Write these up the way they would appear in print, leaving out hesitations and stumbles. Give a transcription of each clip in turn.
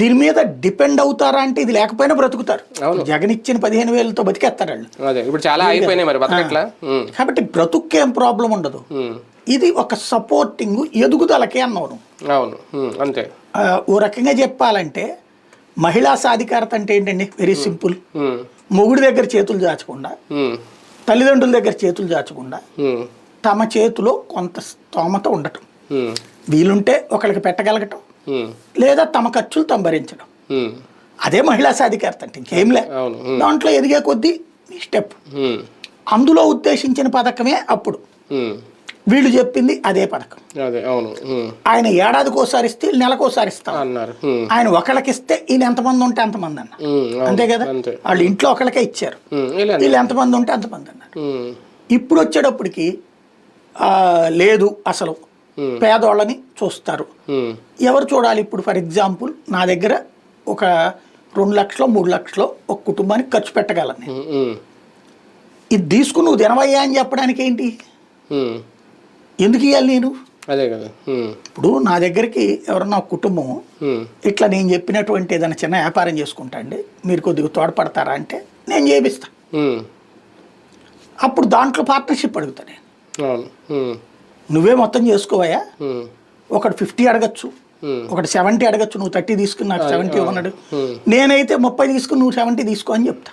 దీని మీద డిపెండ్ అవుతారా అంటే ఇది లేకపోయినా బ్రతుకుతారు. జగన్ ఇచ్చిన 15,000తో బతికేస్తారు వాళ్ళు. ఇప్పుడు చాలా అయిపోయినాయి మరి బతకట్లా. కాబట్టి బ్రతుక్కేం ప్రాబ్లం ఉండదు. ఇది ఒక సపోర్టింగ్ ఎదుగుదలకే అన్నాను. అవును అంతే. ఓ రకంగా చెప్పాలంటే మహిళా సాధికారత అంటే ఏంటండి? Very simple. మొగుడి దగ్గర చేతులు చాచకుండా, తల్లిదండ్రుల దగ్గర చేతులు చాచకుండా, తమ చేతిలో కొంత స్తోమత ఉండటం, వీలుంటే ఒకరికి పెట్టగలగటం, లేదా తమ ఖర్చులు తమ భరించడం. అదే మహిళా సాధికారత అంటే. ఇంకేం లే. దాంట్లో ఎదిగే కొద్దీ స్టెప్. అందులో ఉద్దేశించిన పథకమే అప్పుడు వీళ్ళు చెప్పింది అదే పథకం. ఆయన ఏడాదికోసారి ఇస్తే వీళ్ళు నెలకోసారి ఇస్తారు. ఆయన ఒకళ్ళకి ఇస్తే ఈయన ఎంతమంది ఉంటే అంతమంది అన్నారు. అంతే కదా. వాళ్ళు ఇంట్లో ఒకళ్ళకే ఇచ్చారు, వీళ్ళు ఎంతమంది ఉంటే అంతమంది అన్నారు. ఇప్పుడు వచ్చేటప్పటికి లేదు, అసలు పేదోళ్ళని చూస్తారు. ఎవరు చూడాలి ఇప్పుడు? ఫర్ ఎగ్జాంపుల్ నా దగ్గర ఒక 2 లక్షలు 3 లక్షలు ఒక కుటుంబానికి ఖర్చు పెట్టగలను. ఇది తీసుకుని నువ్వు తినవయ్యా అని చెప్పడానికి ఏంటి? ఎందుకు ఇవ్వాలి నేను? అదే కదా. ఇప్పుడు నా దగ్గరికి ఎవరన్నా ఒక కుటుంబం ఇట్లా నేను చెప్పినటువంటి ఏదైనా చిన్న వ్యాపారం చేసుకుంటా అండి, మీరు కొద్దిగా తోడ్పడతారా అంటే నేను చేపిస్తా. అప్పుడు దాంట్లో పార్ట్నర్షిప్ అడుగుతా నేను. నువ్వే మొత్తం చేసుకోవయ్యా. ఒకటి 50 అడగచ్చు, ఒకటి 70 అడగచ్చు. నువ్వు 30 తీసుకుని నాకు 70 ఇవ్వన్నాడు. నేనైతే 30 తీసుకుని నువ్వు 70 తీసుకో అని చెప్తా.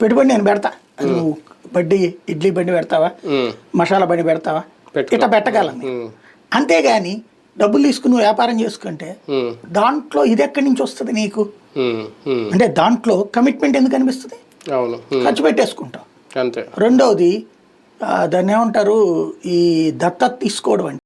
పెట్టుబడి నేను పెడతా. నువ్వు బడ్డీ ఇడ్లీ బండి పెడతావా, మసాలా బండి పెడతావా, ఇట్లా పెట్టగలను. అంతేగాని డబ్బులు తీసుకుని నువ్వు వ్యాపారం చేసుకుంటే దాంట్లో ఇది ఎక్కడి నుంచి వస్తుంది నీకు? అంటే దాంట్లో కమిట్మెంట్ ఎందుకు అనిపిస్తుంది? ఖర్చు పెట్టేసుకుంటావు. రెండవది దాన్ని ఏమంటారు, ఈ దత్తత తీసుకోవడం అంటే